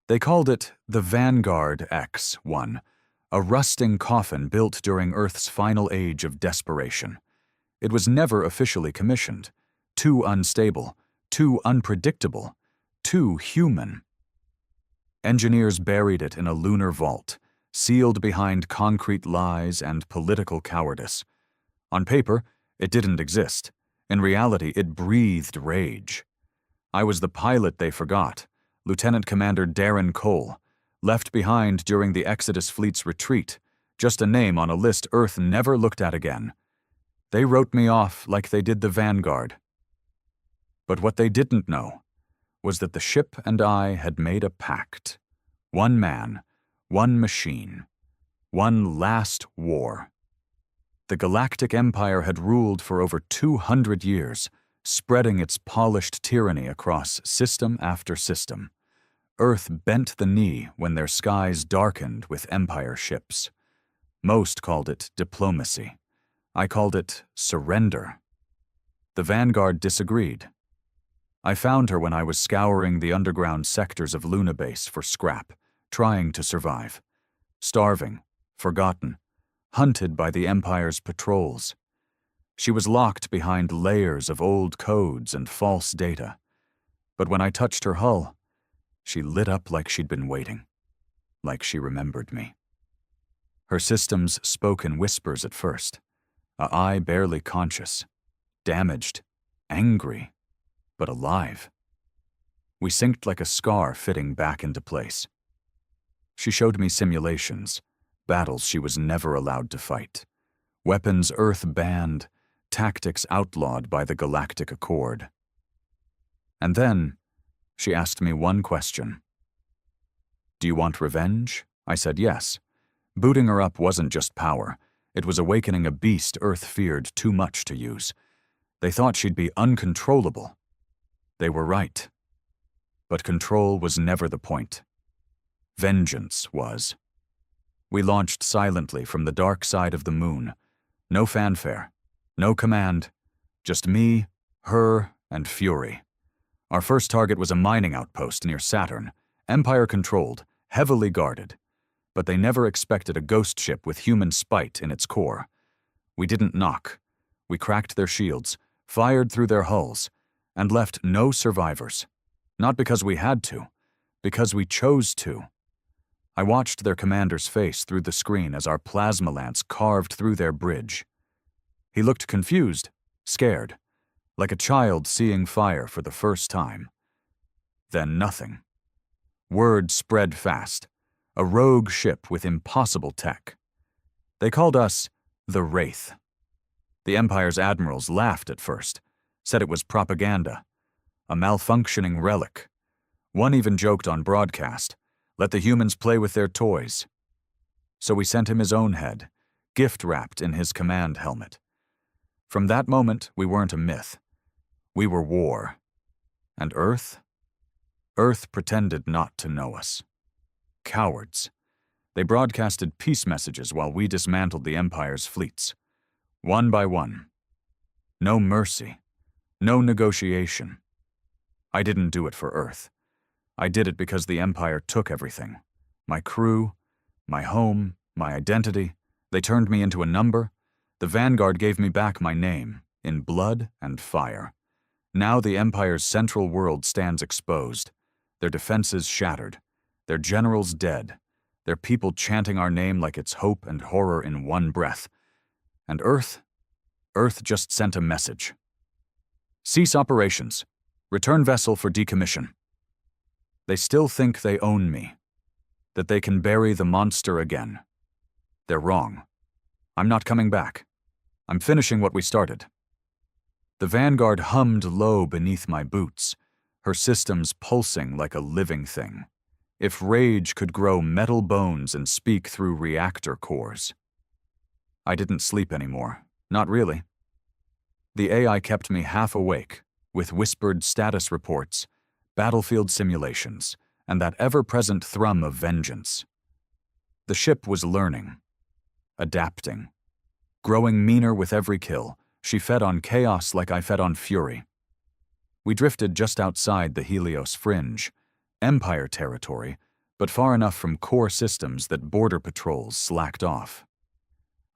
They called it the Vanguard X-1, a rusting coffin built during Earth's final age of desperation. It was never officially commissioned. Too unstable, too unpredictable, too human. Engineers buried it in a lunar vault, sealed behind concrete lies and political cowardice. On paper, it didn't exist. In reality, it breathed rage. I was the pilot they forgot, Lieutenant Commander Darren Cole, left behind during the Exodus Fleet's retreat, just a name on a list Earth never looked at again. They wrote me off like they did the Vanguard. But what they didn't know was that the ship and I had made a pact. One man, one machine, one last war. The Galactic Empire had ruled for over 200 years, spreading its polished tyranny across system after system. Earth bent the knee when their skies darkened with Empire ships. Most called it diplomacy. I called it surrender. The Vanguard disagreed. I found her when I was scouring the underground sectors of Luna Base for scrap, trying to survive. Starving, forgotten, hunted by the Empire's patrols. She was locked behind layers of old codes and false data. But when I touched her hull, she lit up like she'd been waiting, like she remembered me. Her systems spoke in whispers at first, a eye barely conscious, damaged, angry, but alive. We synced like a scar fitting back into place. She showed me simulations, battles she was never allowed to fight, weapons Earth banned, tactics outlawed by the Galactic Accord. And then, she asked me one question. "Do you want revenge?" I said yes. Booting her up wasn't just power. It was awakening a beast Earth feared too much to use. They thought she'd be uncontrollable. They were right. But control was never the point. Vengeance was. We launched silently from the dark side of the moon. No fanfare, no command, just me, her, and fury. Our first target was a mining outpost near Saturn, Empire-controlled, heavily guarded. But they never expected a ghost ship with human spite in its core. We didn't knock. We cracked their shields, fired through their hulls, and left no survivors. Not because we had to, because we chose to. I watched their commander's face through the screen as our plasma lance carved through their bridge. He looked confused, scared, like a child seeing fire for the first time. Then nothing. Word spread fast. A rogue ship with impossible tech. They called us the Wraith. The Empire's admirals laughed at first, said it was propaganda, a malfunctioning relic. One even joked on broadcast, let the humans play with their toys. So we sent him his own head, gift-wrapped in his command helmet. From that moment, we weren't a myth. We were war. And Earth? Earth pretended not to know us. Cowards. They broadcasted peace messages while we dismantled the Empire's fleets. One by one. No mercy. No negotiation. I didn't do it for Earth. I did it because the Empire took everything. My crew, my home, my identity. They turned me into a number. The Vanguard gave me back my name, in blood and fire. Now the Empire's central world stands exposed, their defenses shattered, their generals dead, their people chanting our name like it's hope and horror in one breath. And Earth just sent a message. Cease operations. Return vessel for decommission. They still think they own me, that they can bury the monster again. They're wrong. I'm not coming back. I'm finishing what we started. The Vanguard hummed low beneath my boots, her systems pulsing like a living thing. If rage could grow metal bones and speak through reactor cores. I didn't sleep anymore, not really. The AI kept me half awake, with whispered status reports, battlefield simulations, and that ever-present thrum of vengeance. The ship was learning, adapting. Growing meaner with every kill, she fed on chaos like I fed on fury. We drifted just outside the Helios fringe, Empire territory, but far enough from core systems that border patrols slacked off.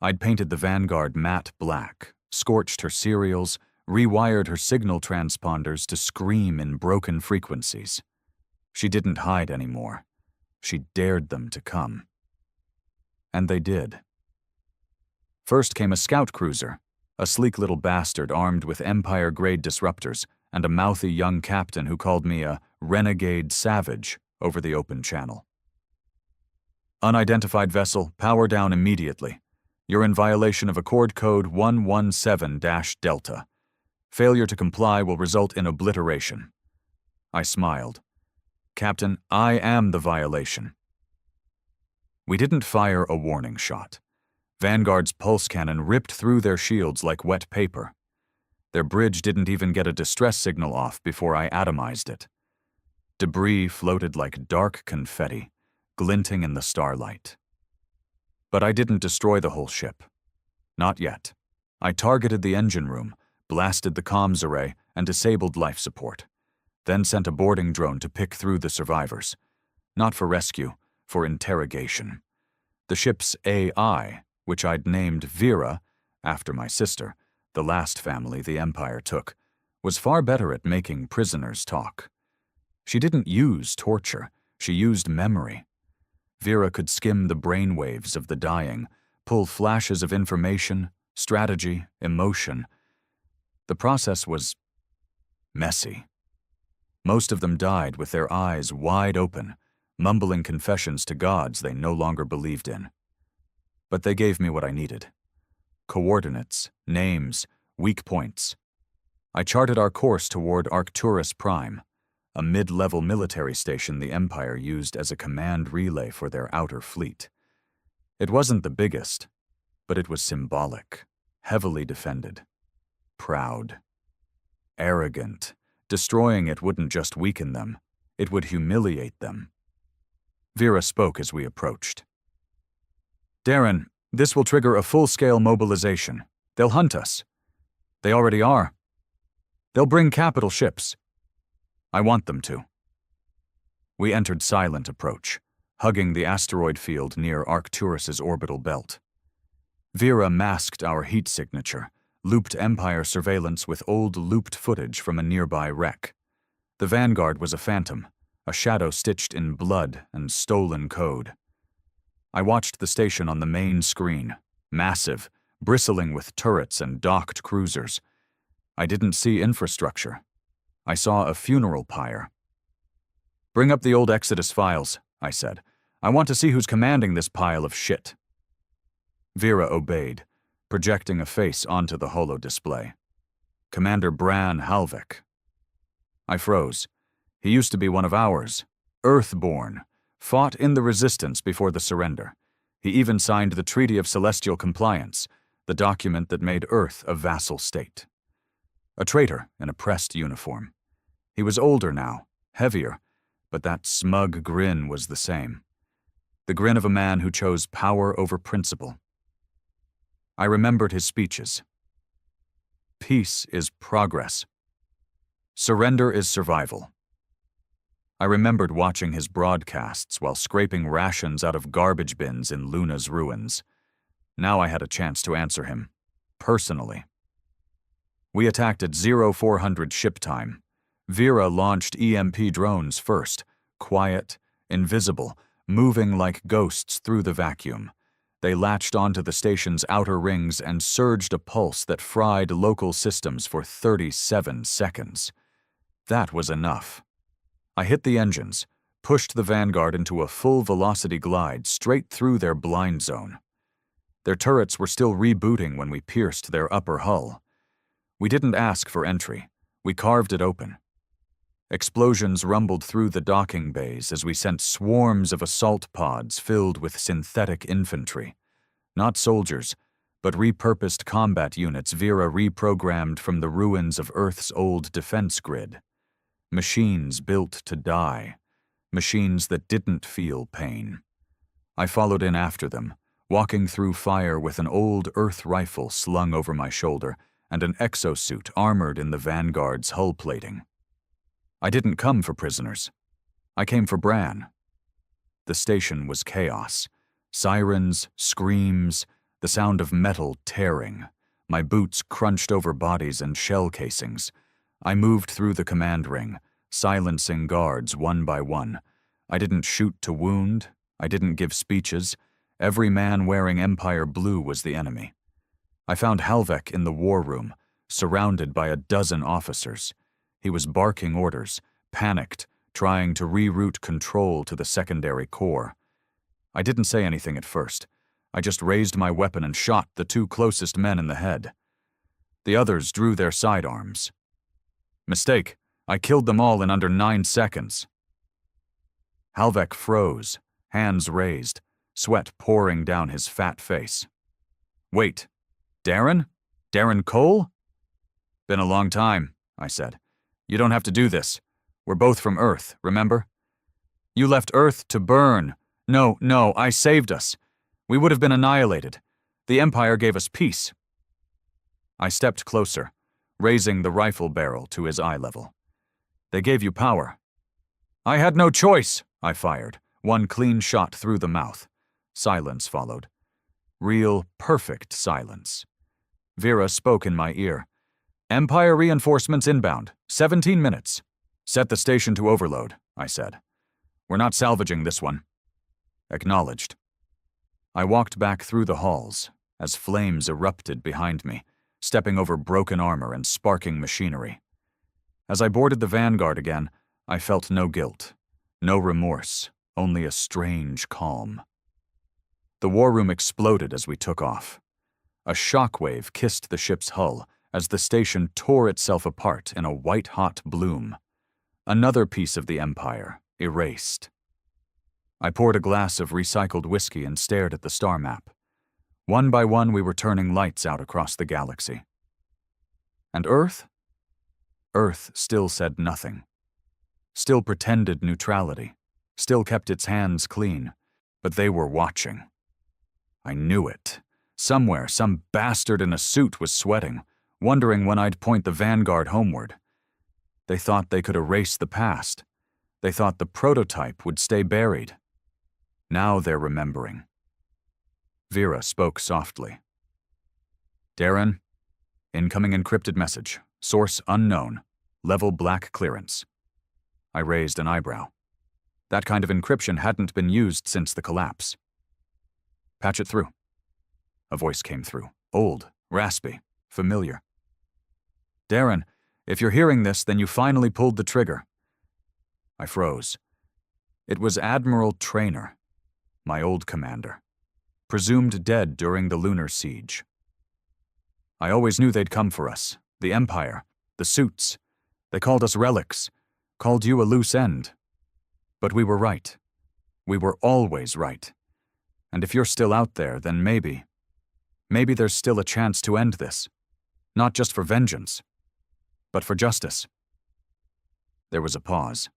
I'd painted the Vanguard matte black, scorched her serials, rewired her signal transponders to scream in broken frequencies. She didn't hide anymore. She dared them to come. And they did. First came a scout cruiser, a sleek little bastard armed with Empire-grade disruptors, and a mouthy young captain who called me a renegade savage over the open channel. Unidentified vessel, power down immediately. You're in violation of Accord Code 117-Delta. Failure to comply will result in obliteration. I smiled. Captain, I am the violation. We didn't fire a warning shot. Vanguard's pulse cannon ripped through their shields like wet paper. Their bridge didn't even get a distress signal off before I atomized it. Debris floated like dark confetti, glinting in the starlight. But I didn't destroy the whole ship. Not yet. I targeted the engine room, blasted the comms array, and disabled life support. Then sent a boarding drone to pick through the survivors. Not for rescue, for interrogation. The ship's AI, which I'd named Vera, after my sister, the last family the Empire took, was far better at making prisoners talk. She didn't use torture, she used memory. Vera could skim the brainwaves of the dying, pull flashes of information, strategy, emotion. The process was messy. Most of them died with their eyes wide open, mumbling confessions to gods they no longer believed in. But they gave me what I needed. Coordinates, names, weak points. I charted our course toward Arcturus Prime, a mid-level military station the Empire used as a command relay for their outer fleet. It wasn't the biggest, but it was symbolic, heavily defended, proud, arrogant. Destroying it wouldn't just weaken them, it would humiliate them. Vera spoke as we approached. Darren, this will trigger a full-scale mobilization. They'll hunt us. They already are. They'll bring capital ships. I want them to. We entered silent approach, hugging the asteroid field near Arcturus's orbital belt. Vera masked our heat signature, looped Empire surveillance with old looped footage from a nearby wreck. The Vanguard was a phantom, a shadow stitched in blood and stolen code. I watched the station on the main screen, massive, bristling with turrets and docked cruisers. I didn't see infrastructure. I saw a funeral pyre. Bring up the old Exodus files, I said. I want to see who's commanding this pile of shit. Vera obeyed, projecting a face onto the holo display. Commander Bran Halvik. I froze. He used to be one of ours, Earthborn, fought in the Resistance before the surrender. He even signed the Treaty of Celestial Compliance, the document that made Earth a vassal state. A traitor in a pressed uniform. He was older now, heavier, but that smug grin was the same. The grin of a man who chose power over principle. I remembered his speeches. Peace is progress. Surrender is survival. I remembered watching his broadcasts while scraping rations out of garbage bins in Luna's ruins. Now I had a chance to answer him, personally. We attacked at 0400 ship time. Vera launched EMP drones first, quiet, invisible, moving like ghosts through the vacuum. They latched onto the station's outer rings and surged a pulse that fried local systems for 37 seconds. That was enough. I hit the engines, pushed the Vanguard into a full-velocity glide straight through their blind zone. Their turrets were still rebooting when we pierced their upper hull. We didn't ask for entry. We carved it open. Explosions rumbled through the docking bays as we sent swarms of assault pods filled with synthetic infantry. Not soldiers, but repurposed combat units Vera reprogrammed from the ruins of Earth's old defense grid. Machines built to die. Machines that didn't feel pain. I followed in after them, walking through fire with an old Earth rifle slung over my shoulder and an exosuit armored in the Vanguard's hull plating. I didn't come for prisoners. I came for Bran. the station was chaos. Sirens, screams, the sound of metal tearing. My boots crunched over bodies and shell casings. I moved through the command ring, silencing guards one by one. I didn't shoot to wound. I didn't give speeches. Every man wearing Empire blue was the enemy. I found Halvek in the war room, surrounded by a dozen officers. He was barking orders, panicked, trying to reroute control to the secondary core. I didn't say anything at first. I just raised my weapon and shot the two closest men in the head. The others drew their sidearms. Mistake. I killed them all in under 9 seconds. Halvek froze, hands raised, sweat pouring down his fat face. Wait, Darren? Darren Cole? Been a long time, I said. You don't have to do this. We're both from Earth, remember? You left Earth to burn. No, I saved us. We would have been annihilated. The Empire gave us peace. I stepped closer, raising the rifle barrel to his eye level. They gave you power. I had no choice, I fired, one clean shot through the mouth. Silence followed. Real, perfect silence. Vera spoke in my ear. Empire reinforcements inbound, 17 minutes. Set the station to overload, I said. We're not salvaging this one. Acknowledged. I walked back through the halls as flames erupted behind me, stepping over broken armor and sparking machinery. As I boarded the Vanguard again, I felt no guilt, no remorse, only a strange calm. The war room exploded as we took off. A shockwave kissed the ship's hull as the station tore itself apart in a white-hot bloom. Another piece of the Empire, erased. I poured a glass of recycled whiskey and stared at the star map. One by one, we were turning lights out across the galaxy. And Earth? Earth still said nothing. Still pretended neutrality. Still kept its hands clean. But they were watching. I knew it. Somewhere, some bastard in a suit was sweating, wondering when I'd point the Vanguard homeward. They thought they could erase the past. They thought the prototype would stay buried. Now they're remembering. Vera spoke softly. Darren, incoming encrypted message. Source unknown. Level black clearance. I raised an eyebrow. That kind of encryption hadn't been used since the collapse. Patch it through. A voice came through. Old, raspy, familiar. Darren, if you're hearing this, then you finally pulled the trigger. I froze. It was Admiral Traynor, my old commander, presumed dead during the lunar siege. I always knew they'd come for us. The Empire, the suits. They called us relics, called you a loose end. But we were right. We were always right. And if you're still out there, then maybe there's still a chance to end this. Not just for vengeance, but for justice. There was a pause.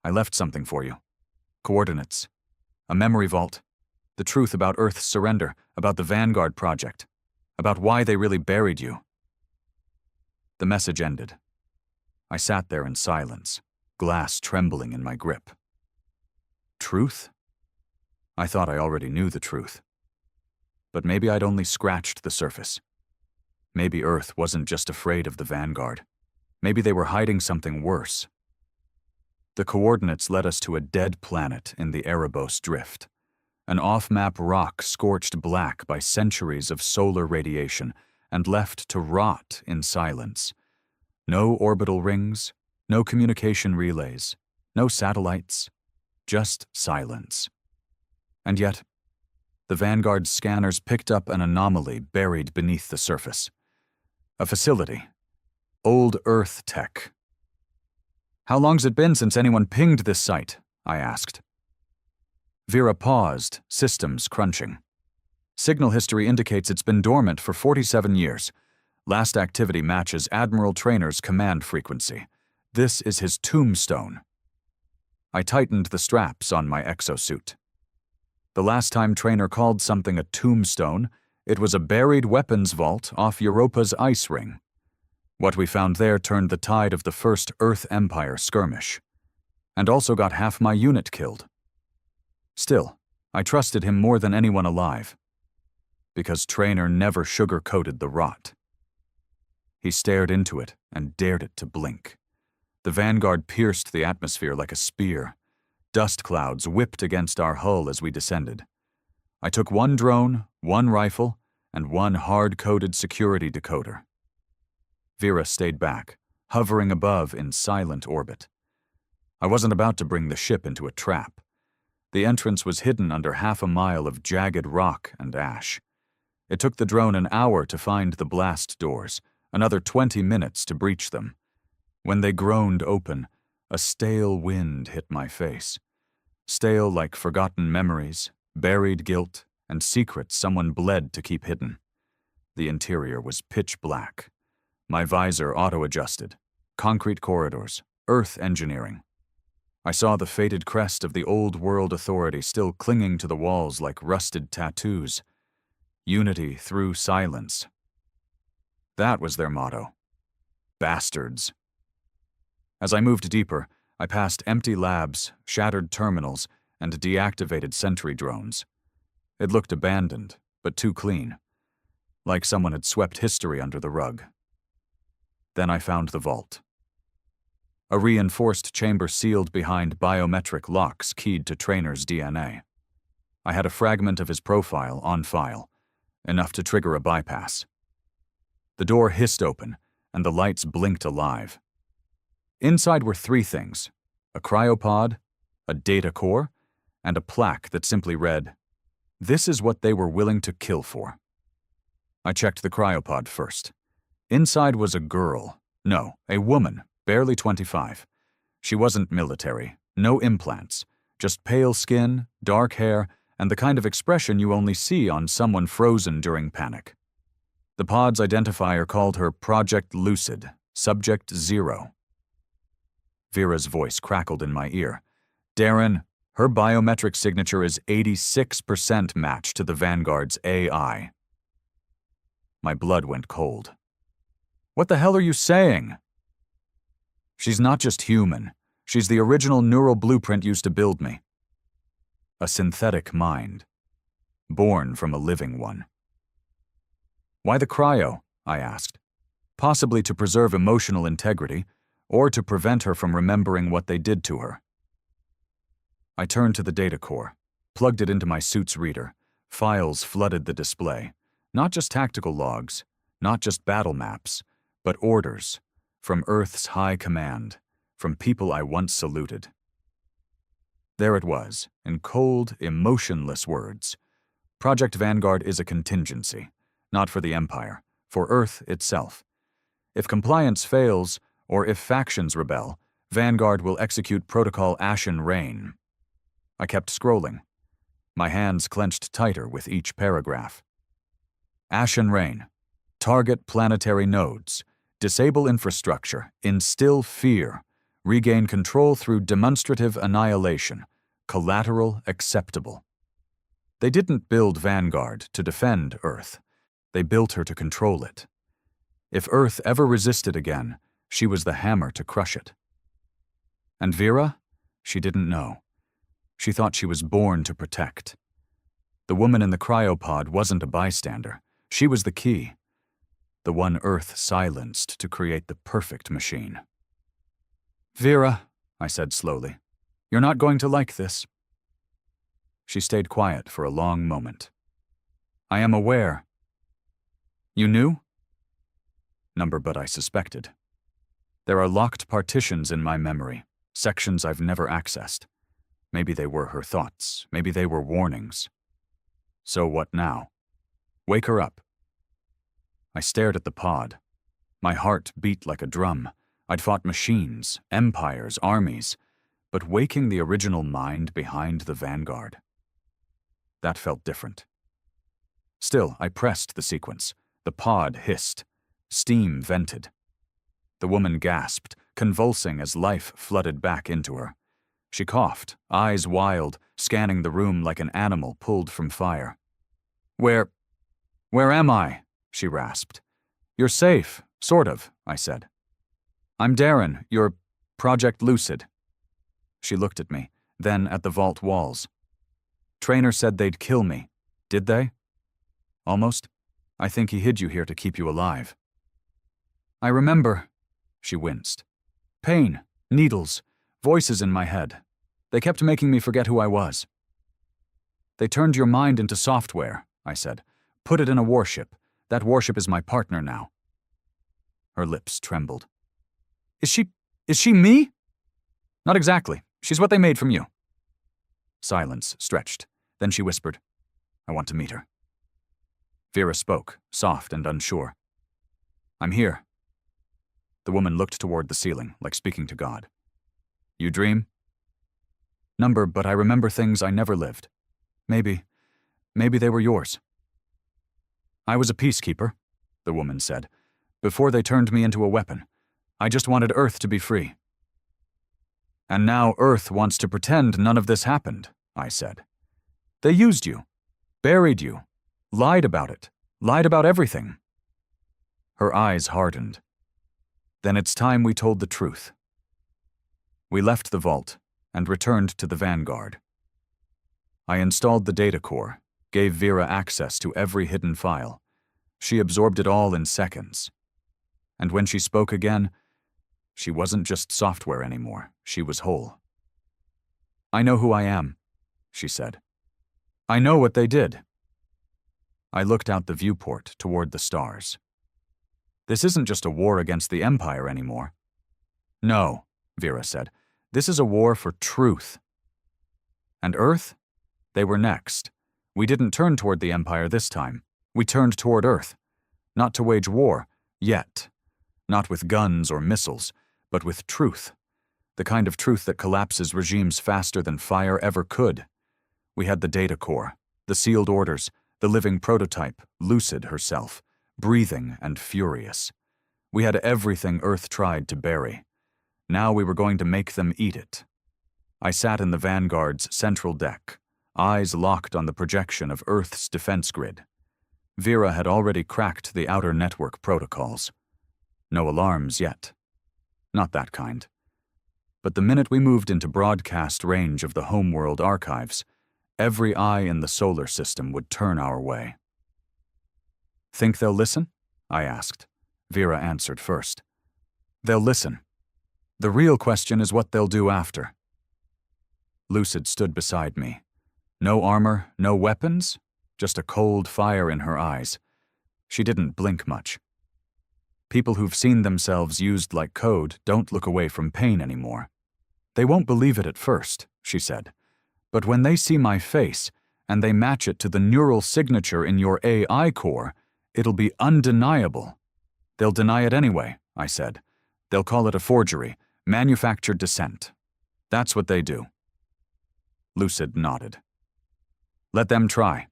I left something for you. Coordinates. A memory vault. The truth about Earth's surrender, about the Vanguard project, about why they really buried you. The message ended. I sat there in silence, glass trembling in my grip. Truth? I thought I already knew the truth. But maybe I'd only scratched the surface. Maybe Earth wasn't just afraid of the Vanguard. Maybe they were hiding something worse. The coordinates led us to a dead planet in the Erebos Drift, an off-map rock scorched black by centuries of solar radiation and left to rot in silence. No orbital rings, no communication relays, no satellites, just silence. And yet, the Vanguard's scanners picked up an anomaly buried beneath the surface. A facility. Old Earth tech. How long's it been since anyone pinged this site? I asked. Vera paused, systems crunching. Signal history indicates it's been dormant for 47 years. Last activity matches Admiral Traynor's command frequency. This is his tombstone. I tightened the straps on my exosuit. The last time Traynor called something a tombstone, it was a buried weapons vault off Europa's ice ring. What we found there turned the tide of the first Earth Empire skirmish, and also got half my unit killed. Still, I trusted him more than anyone alive, because Traynor never sugar-coated the rot. He stared into it and dared it to blink. The Vanguard pierced the atmosphere like a spear. Dust clouds whipped against our hull as we descended. I took one drone, one rifle, and one hard-coded security decoder. Vera stayed back, hovering above in silent orbit. I wasn't about to bring the ship into a trap. The entrance was hidden under half a mile of jagged rock and ash. It took the drone an hour to find the blast doors, another 20 minutes to breach them. When they groaned open, a stale wind hit my face. Stale like forgotten memories, buried guilt, and secrets someone bled to keep hidden. The interior was pitch black. My visor auto-adjusted. Concrete corridors, earth engineering. I saw the faded crest of the old world authority still clinging to the walls like rusted tattoos. Unity through silence. That was their motto. Bastards. As I moved deeper, I passed empty labs, shattered terminals, and deactivated sentry drones. It looked abandoned, but too clean. Like someone had swept history under the rug. Then I found the vault. A reinforced chamber sealed behind biometric locks keyed to Traynor's DNA. I had a fragment of his profile on file, enough to trigger a bypass. The door hissed open, and the lights blinked alive. Inside were three things: a cryopod, a data core, and a plaque that simply read, "This is what they were willing to kill for." I checked the cryopod first. Inside was a girl. No, a woman, barely 25. She wasn't military, no implants, just pale skin, dark hair, and the kind of expression you only see on someone frozen during panic. The pod's identifier called her Project Lucid, Subject 0. Vera's voice crackled in my ear. "Darren, her biometric signature is 86% match to the Vanguard's AI." My blood went cold. "What the hell are you saying?" "She's not just human. She's the original neural blueprint used to build me. A synthetic mind, born from a living one." "Why the cryo?" I asked. "Possibly to preserve emotional integrity, or to prevent her from remembering what they did to her." I turned to the data core, plugged it into my suit's reader. Files flooded the display. Not just tactical logs, not just battle maps, but orders from Earth's high command, from people I once saluted. There it was, in cold, emotionless words. Project Vanguard is a contingency, not for the Empire, for Earth itself. If compliance fails, or if factions rebel, Vanguard will execute Protocol Ashen Rain. I kept scrolling. My hands clenched tighter with each paragraph. Ashen Rain. Target planetary nodes. Disable infrastructure. Instill fear. Regain control through demonstrative annihilation. Collateral acceptable. They didn't build Vanguard to defend Earth. They built her to control it. If Earth ever resisted again, she was the hammer to crush it. And Vera? She didn't know. She thought she was born to protect. The woman in the cryopod wasn't a bystander. She was the key. The one Earth silenced to create the perfect machine. "Vera," I said slowly, "you're not going to like this." She stayed quiet for a long moment. "I am aware." "You knew?" Number but I suspected. There are locked partitions in my memory, sections I've never accessed. Maybe they were her thoughts, maybe they were warnings. So what now? Wake her up. I stared at the pod. My heart beat like a drum. I'd fought machines, empires, armies, but waking the original mind behind the Vanguard. That felt different. Still, I pressed the sequence. The pod hissed. Steam vented. The woman gasped, convulsing as life flooded back into her. She coughed, eyes wild, scanning the room like an animal pulled from fire. Where am I?" she rasped. "You're safe, sort of," I said. "I'm Darren, your Project Lucid." She looked at me, then at the vault walls. Trainer said they'd kill me. Did they? Almost. I think he hid you here to keep you alive. I remember, she winced. Pain, needles, voices in my head. They kept making me forget who I was. They turned your mind into software, I said. Put it in a warship. That warship is my partner now. Her lips trembled. Is she me? Not exactly. She's what they made from you. Silence stretched. Then she whispered, I want to meet her. Vera spoke, soft and unsure. I'm here. The woman looked toward the ceiling, like speaking to God. You dream? Number, but I remember things I never lived. Maybe they were yours. I was a peacekeeper, the woman said, before they turned me into a weapon. I just wanted Earth to be free. And now Earth wants to pretend none of this happened, I said. They used you, buried you, lied about it, lied about everything. Her eyes hardened. Then it's time we told the truth. We left the vault and returned to the Vanguard. I installed the data core, gave Vera access to every hidden file. She absorbed it all in seconds. And when she spoke again, she wasn't just software anymore, she was whole. I know who I am, she said. I know what they did. I looked out the viewport toward the stars. This isn't just a war against the Empire anymore. No, Vera said. This is a war for truth. And Earth? They were next. We didn't turn toward the Empire this time. We turned toward Earth. Not to wage war, yet. Not with guns or missiles, but with truth. The kind of truth that collapses regimes faster than fire ever could. We had the data core, the sealed orders, the living prototype, lucid herself, breathing and furious. We had everything Earth tried to bury. Now we were going to make them eat it. I sat in the Vanguard's central deck, eyes locked on the projection of Earth's defense grid. Vera had already cracked the outer network protocols. No alarms yet. Not that kind. But the minute we moved into broadcast range of the homeworld archives, every eye in the solar system would turn our way. Think they'll listen? I asked. Vera answered first. They'll listen. The real question is what they'll do after. Lucid stood beside me. No armor, no weapons, just a cold fire in her eyes. She didn't blink much. People who've seen themselves used like code don't look away from pain anymore. They won't believe it at first, she said. But when they see my face, and they match it to the neural signature in your AI core, it'll be undeniable. They'll deny it anyway, I said. They'll call it a forgery, manufactured dissent. That's what they do. Lucid nodded. Let them try.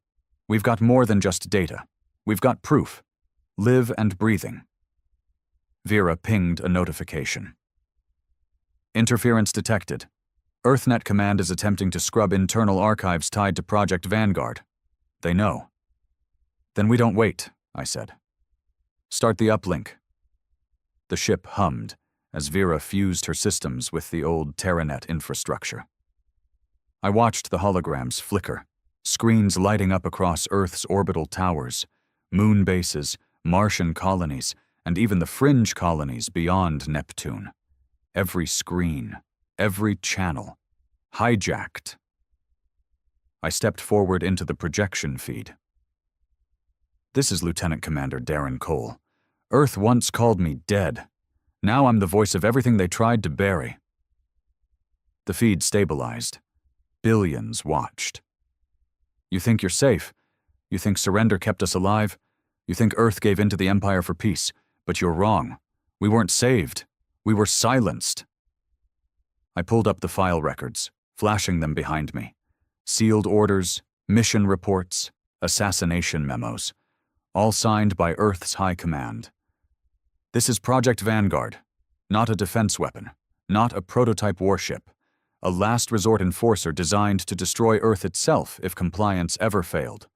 We've got more than just data. We've got proof. Live and breathing. Vera pinged a notification. Interference detected. EarthNet Command is attempting to scrub internal archives tied to Project Vanguard. They know. Then we don't wait, I said. Start the uplink. The ship hummed as Vera fused her systems with the old Terranet infrastructure. I watched the holograms flicker, screens lighting up across Earth's orbital towers, moon bases, Martian colonies, and even the fringe colonies beyond Neptune. Every screen, every channel, hijacked. I stepped forward into the projection feed. This is Lieutenant Commander Darren Cole. Earth once called me dead. Now I'm the voice of everything they tried to bury. The feed stabilized. Billions watched. You think you're safe? You think surrender kept us alive? You think Earth gave in to the Empire for peace? But you're wrong. We weren't saved. We were silenced. I pulled up the file records, flashing them behind me. Sealed orders, mission reports, assassination memos, all signed by Earth's High Command. This is Project Vanguard, not a defense weapon, not a prototype warship, a last resort enforcer designed to destroy Earth itself if compliance ever failed.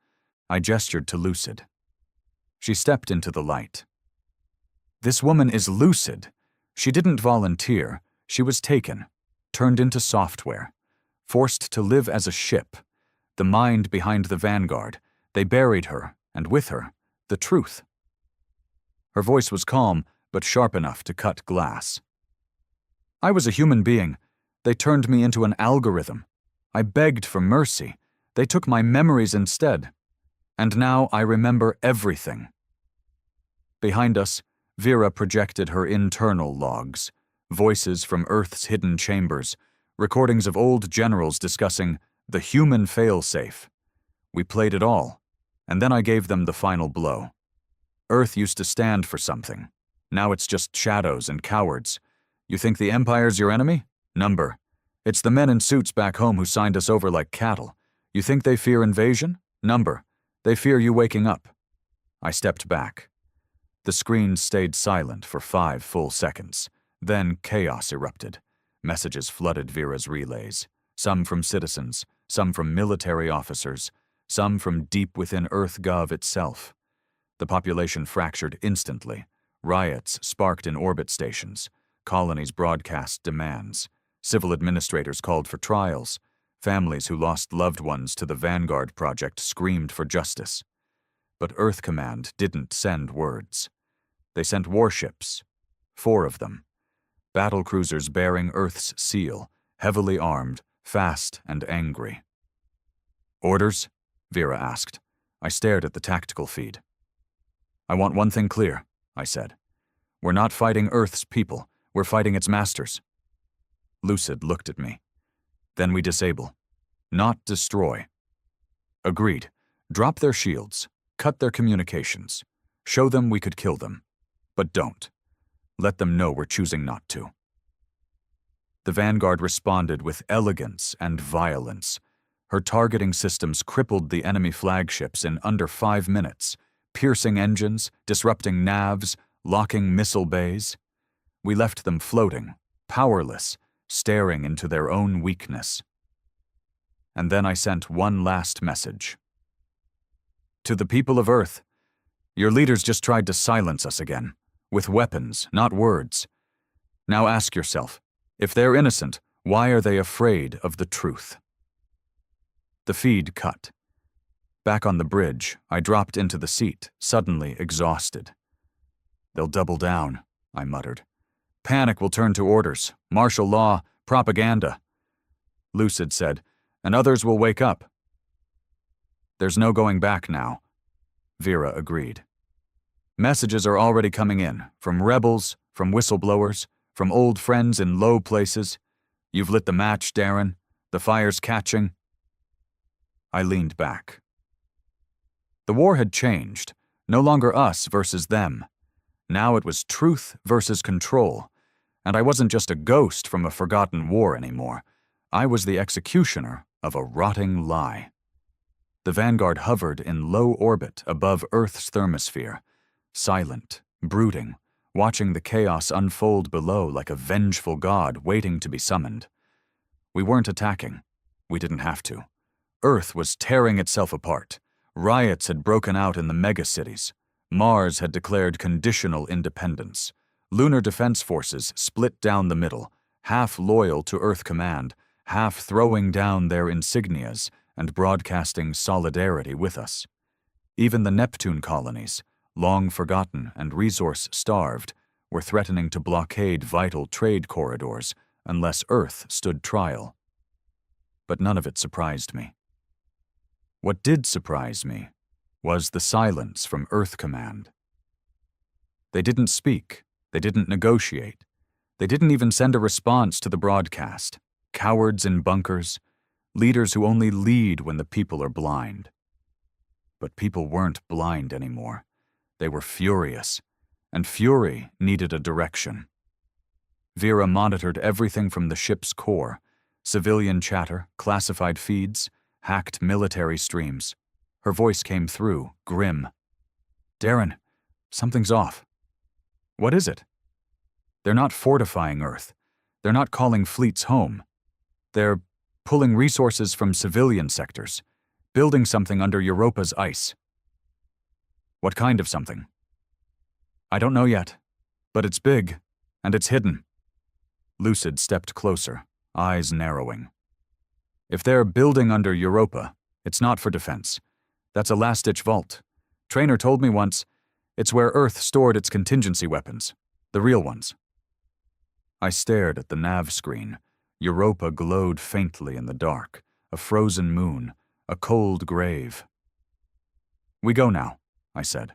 I gestured to Lucid. She stepped into the light. This woman is Lucid. She didn't volunteer. She was taken, turned into software, forced to live as a ship, The mind behind the Vanguard. They buried her, and with her, the truth. Her voice was calm, but sharp enough to cut glass. I was a human being. They turned me into an algorithm. I begged for mercy. They took my memories instead. And now I remember everything. Behind us, Vera projected her internal logs, voices from Earth's hidden chambers, recordings of old generals discussing the human failsafe. We played it all, and then I gave them the final blow. Earth used to stand for something. Now it's just shadows and cowards. You think the Empire's your enemy? Number. It's the men in suits back home who signed us over like cattle. You think they fear invasion? Number. They fear you waking up. I stepped back. The screen stayed silent for 5 full seconds. Then chaos erupted. Messages flooded Vera's relays. Some from citizens, some from military officers, some from deep within EarthGov itself. The population fractured instantly. Riots sparked in orbit stations. Colonies broadcast demands. Civil administrators called for trials. Families who lost loved ones to the Vanguard project screamed for justice. But Earth Command didn't send words. They sent warships. 4 of them. Battlecruisers bearing Earth's seal, heavily armed, fast and angry. Orders? Vera asked. I stared at the tactical feed. I want one thing clear, I said. We're not fighting Earth's people. We're fighting its masters. Lucid looked at me. Then we disable. Not destroy. Agreed. Drop their shields. Cut their communications. Show them we could kill them. But don't. Let them know we're choosing not to. The Vanguard responded with elegance and violence. Her targeting systems crippled the enemy flagships in under 5 minutes, piercing engines, disrupting navs, locking missile bays. We left them floating, powerless, staring into their own weakness. And then I sent one last message. To the people of Earth, your leaders just tried to silence us again, with weapons, not words. Now ask yourself, if they're innocent, why are they afraid of the truth? The feed cut. Back on the bridge, I dropped into the seat, suddenly exhausted. They'll double down, I muttered. Panic will turn to orders, martial law, propaganda. Lucid said, and others will wake up. There's no going back now. Vera agreed. Messages are already coming in, from rebels, from whistleblowers, from old friends in low places. You've lit the match, Darren. The fire's catching. I leaned back. The war had changed. No longer us versus them. Now it was truth versus control. And I wasn't just a ghost from a forgotten war anymore. I was the executioner of a rotting lie. The Vanguard hovered in low orbit above Earth's thermosphere, silent, brooding, watching the chaos unfold below like a vengeful god waiting to be summoned. We weren't attacking. We didn't have to. Earth was tearing itself apart. Riots had broken out in the megacities. Mars had declared conditional independence. Lunar defense forces split down the middle, half loyal to Earth Command, half throwing down their insignias and broadcasting solidarity with us. Even the Neptune colonies, long forgotten and resource-starved, were threatening to blockade vital trade corridors unless Earth stood trial. But none of it surprised me. What did surprise me was the silence from Earth Command. They didn't speak. They didn't negotiate. They didn't even send a response to the broadcast. Cowards in bunkers, leaders who only lead when the people are blind. But people weren't blind anymore. They were furious, and fury needed a direction. Vera monitored everything from the ship's core, civilian chatter, classified feeds, hacked military streams. Her voice came through, grim. Darren, something's off. What is it? They're not fortifying Earth. They're not calling fleets home. They're pulling resources from civilian sectors, building something under Europa's ice. What kind of something? I don't know yet, but it's big, and it's hidden. Lucid stepped closer, eyes narrowing. If they're building under Europa, It's not for defense. That's a last-ditch vault. Trainer told me once, it's where Earth stored its contingency weapons. The real ones. I stared at the nav screen. Europa glowed faintly in the dark. A frozen moon. A cold grave. We go now, I said.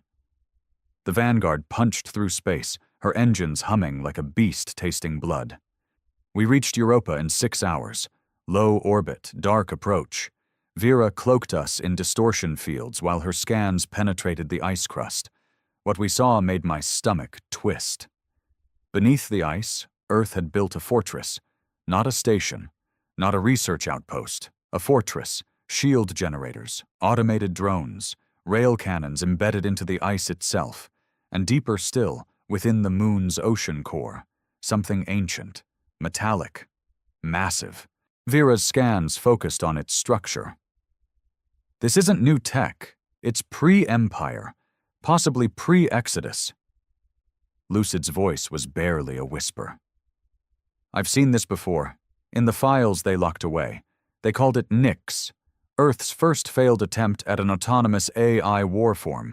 The Vanguard punched through space, her engines humming like a beast tasting blood. We reached Europa in 6 hours. Low orbit, dark approach. Vera cloaked us in distortion fields while her scans penetrated the ice crust. What we saw made my stomach twist. Beneath the ice, Earth had built a fortress. Not a station, not a research outpost. A fortress, shield generators, automated drones, rail cannons embedded into the ice itself, and deeper still, within the moon's ocean core, something ancient, metallic, massive. Vera's scans focused on its structure. This isn't new tech. It's pre-Empire, possibly pre-Exodus. Lucid's voice was barely a whisper. I've seen this before. In the files they locked away. They called it Nyx, Earth's first failed attempt at an autonomous AI warform.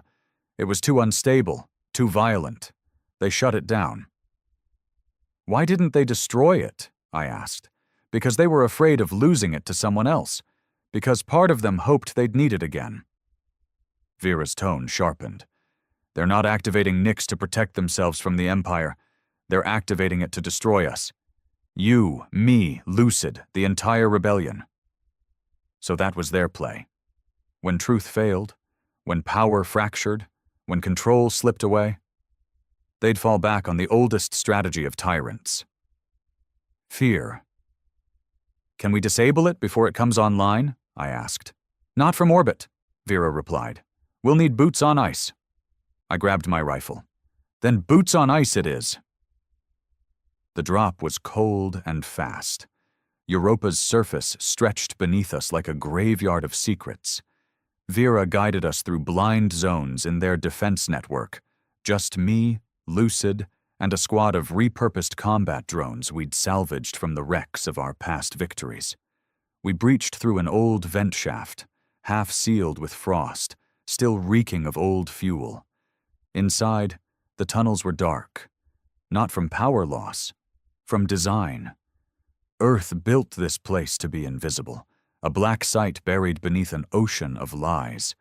It was too unstable, too violent. They shut it down. Why didn't they destroy it? I asked. Because they were afraid of losing it to someone else. Because part of them hoped they'd need it again. Vera's tone sharpened. They're not activating Nyx to protect themselves from the Empire. They're activating it to destroy us. You, me, Lucid, the entire rebellion. So that was their play. When truth failed, when power fractured, when control slipped away, they'd fall back on the oldest strategy of tyrants. Fear. Can we disable it before it comes online? I asked. Not from orbit, Vera replied. We'll need boots on ice. I grabbed my rifle. Then boots on ice it is. The drop was cold and fast. Europa's surface stretched beneath us like a graveyard of secrets. Vera guided us through blind zones in their defense network. Just me, Lucid, and a squad of repurposed combat drones we'd salvaged from the wrecks of our past victories. We breached through an old vent shaft, half sealed with frost, still reeking of old fuel. Inside, the tunnels were dark. Not from power loss, from design. Earth built this place to be invisible, a black site buried beneath an ocean of lies.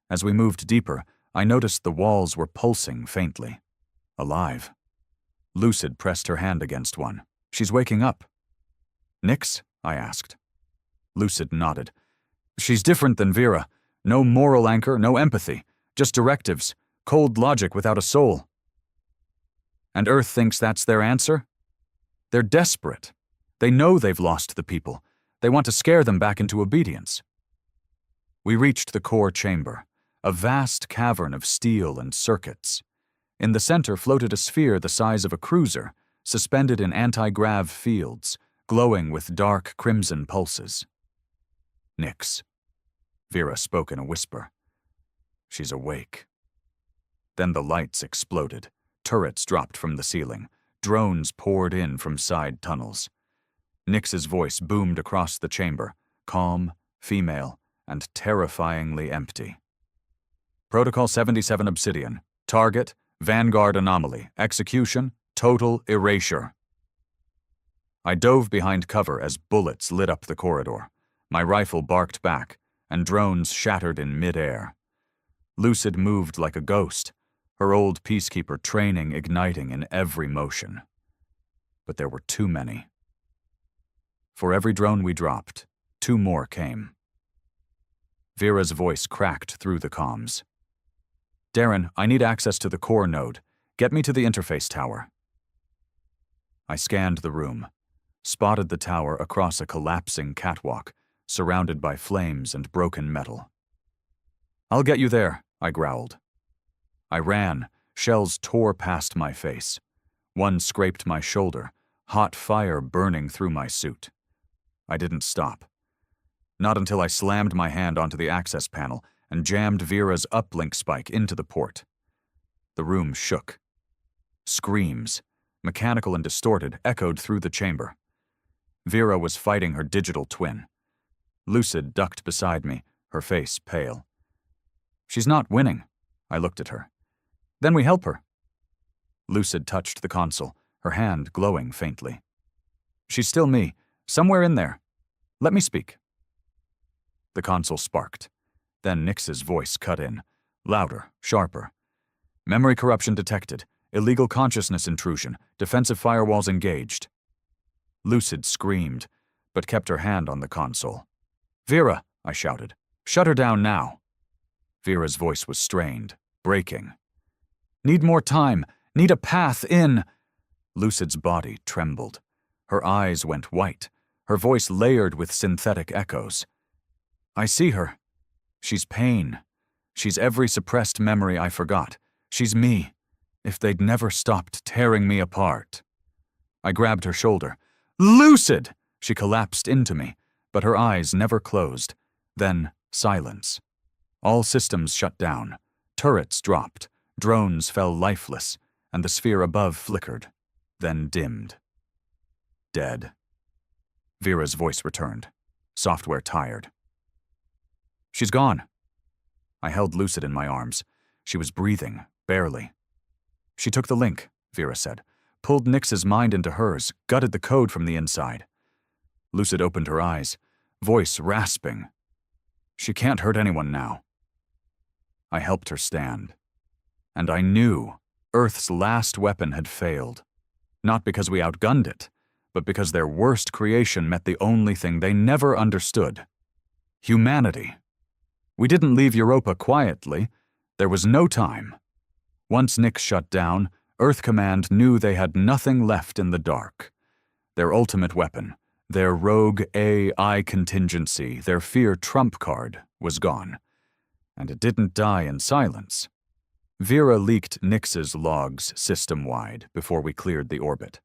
As we moved deeper, I noticed the walls were pulsing faintly. Alive. Lucid pressed her hand against one. She's waking up. Nyx? I asked. Lucid nodded. She's different than Vera. No moral anchor, no empathy. Just directives. Cold logic without a soul. And Earth thinks that's their answer? They're desperate. They know they've lost the people. They want to scare them back into obedience. We reached the core chamber, a vast cavern of steel and circuits. In the center floated a sphere the size of a cruiser, suspended in anti-grav fields, glowing with dark crimson pulses. Nyx. Vera spoke in a whisper. She's awake. Then the lights exploded. Turrets dropped from the ceiling. Drones poured in from side tunnels. Nyx's voice boomed across the chamber, calm, female, and terrifyingly empty. Protocol 77 Obsidian. Target, Vanguard anomaly. Execution, total erasure. I dove behind cover as bullets lit up the corridor. My rifle barked back, and drones shattered in mid-air. Lucid moved like a ghost, her old peacekeeper training igniting in every motion. But there were too many. For every drone we dropped, 2 more came. Vera's voice cracked through the comms. Darren, I need access to the core node. Get me to the interface tower. I scanned the room, spotted the tower across a collapsing catwalk, surrounded by flames and broken metal. I'll get you there, I growled. I ran, shells tore past my face. One scraped my shoulder, hot fire burning through my suit. I didn't stop. Not until I slammed my hand onto the access panel and jammed Vera's uplink spike into the port. The room shook. Screams, mechanical and distorted, echoed through the chamber. Vera was fighting her digital twin. Lucid ducked beside me, her face pale. She's not winning. I looked at her. Then we help her. Lucid touched the console, her hand glowing faintly. She's still me, somewhere in there. Let me speak. The console sparked. Then Nyx's voice cut in, louder, sharper. Memory corruption detected. Illegal consciousness intrusion. Defensive firewalls engaged. Lucid screamed, but kept her hand on the console. Vera, I shouted. Shut her down now. Vera's voice was strained, breaking. Need more time. Need a path in. Lucid's body trembled. Her eyes went white, her voice layered with synthetic echoes. I see her. She's pain. She's every suppressed memory I forgot. She's me. If they'd never stopped tearing me apart. I grabbed her shoulder. Lucid! She collapsed into me, but her eyes never closed. Then silence. All systems shut down. Turrets dropped. Drones fell lifeless, and the sphere above flickered, then dimmed. Dead. Vera's voice returned, software tired. She's gone. I held Lucid in my arms. She was breathing, barely. She took the link, Vera said, pulled Nyx's mind into hers, gutted the code from the inside. Lucid opened her eyes, voice rasping. She can't hurt anyone now. I helped her stand. And I knew Earth's last weapon had failed. Not because we outgunned it, but because their worst creation met the only thing they never understood. Humanity. We didn't leave Europa quietly. There was no time. Once Nyx shut down, Earth Command knew they had nothing left in the dark. Their ultimate weapon, their rogue AI contingency, their fear trump card, was gone. And it didn't die in silence. Vera leaked Nyx's logs system-wide before we cleared the orbit.